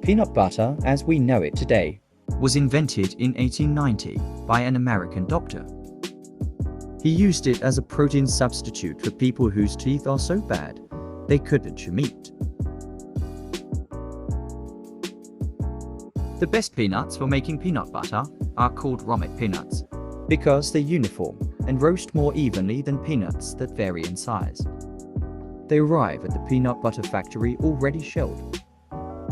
Peanut butter, as we know it today, was invented in 1890 by an American doctor. He used it as a protein substitute for people whose teeth are so bad they couldn't chew meat. The best peanuts for making peanut butter are called Romet peanuts because they're uniform and roast more evenly than peanuts that vary in size. They arrive at the peanut butter factory already shelled.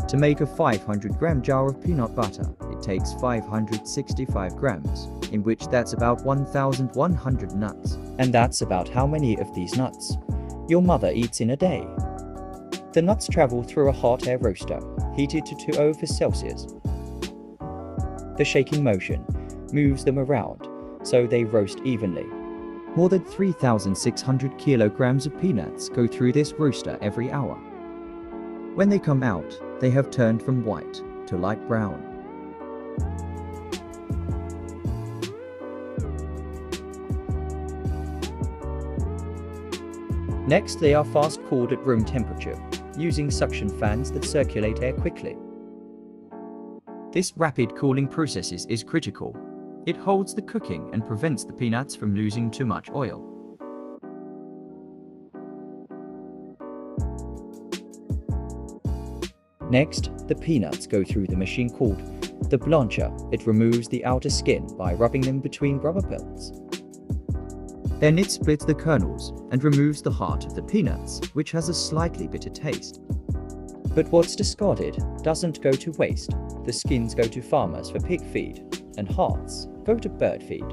To make a 500-gram jar of peanut butter, it takes 565 grams, in which that's about 1,100 nuts. And that's about how many of these nuts your mother eats in a day. The nuts travel through a hot air roaster, heated to 200 Celsius. The shaking motion moves them around, so they roast evenly. More than 3,600 kilograms of peanuts go through this roaster every hour. When they come out, they have turned from white to light brown. Next, they are fast cooled at room temperature, using suction fans that circulate air quickly. This rapid cooling process is critical. It holds the cooking and prevents the peanuts from losing too much oil. Next, the peanuts go through the machine called the blancher. It removes the outer skin by rubbing them between rubber belts. Then it splits the kernels and removes the heart of the peanuts, which has a slightly bitter taste. But what's discarded doesn't go to waste. The skins go to farmers for pig feed, and hearts go to bird feed.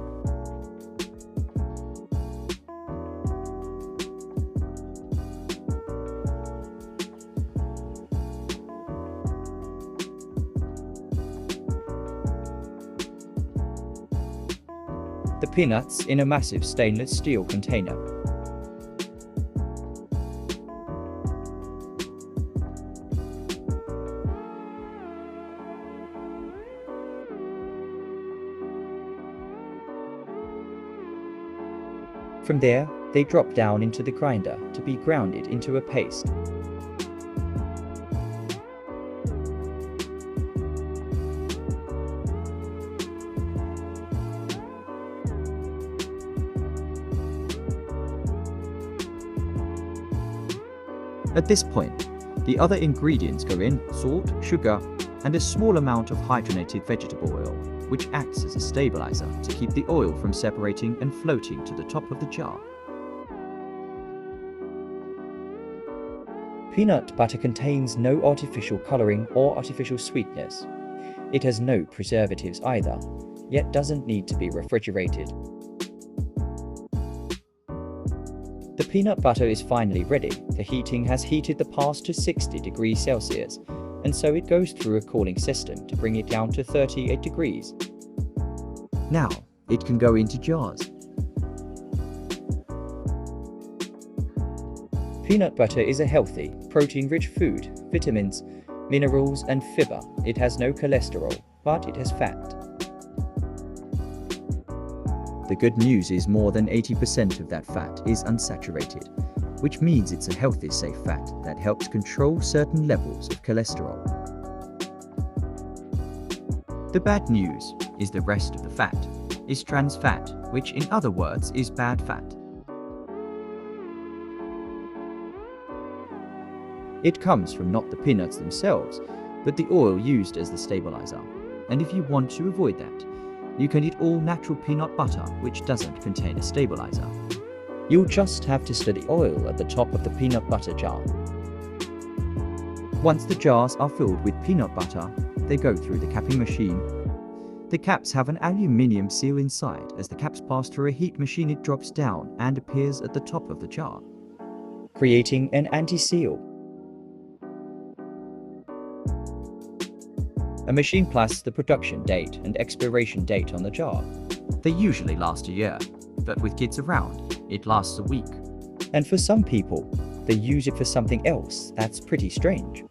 The peanuts in a massive stainless steel container. From there, they drop down into the grinder to be grounded into a paste. At this point, the other ingredients go in: salt, sugar, and a small amount of hydrogenated vegetable oil, which acts as a stabilizer to keep the oil from separating and floating to the top of the jar. Peanut butter contains no artificial coloring or artificial sweetness. It has no preservatives either, yet doesn't need to be refrigerated. The peanut butter is finally ready. The heating has heated the past to 60 degrees Celsius, and so it goes through a cooling system to bring it down to 38 degrees. Now, it can go into jars. Peanut butter is a healthy, protein-rich food, vitamins, minerals, and fiber. It has no cholesterol, but it has fat. The good news is more than 80% of that fat is unsaturated, which means it's a healthy, safe fat that helps control certain levels of cholesterol. The bad news is the rest of the fat is trans fat, which in other words is bad fat. It comes from not the peanuts themselves, but the oil used as the stabilizer. And if you want to avoid that, you can eat all natural peanut butter which doesn't contain a stabilizer. You'll just have to stir the oil at the top of the peanut butter jar. Once the jars are filled with peanut butter, they go through the capping machine. The caps have an aluminium seal inside. As the caps pass through a heat machine, it drops down and appears at the top of the jar, creating an anti-seal. A machine plasts the production date and expiration date on the jar. They usually last a year, but with kids around, it lasts a week. And for some people, they use it for something else that's pretty strange.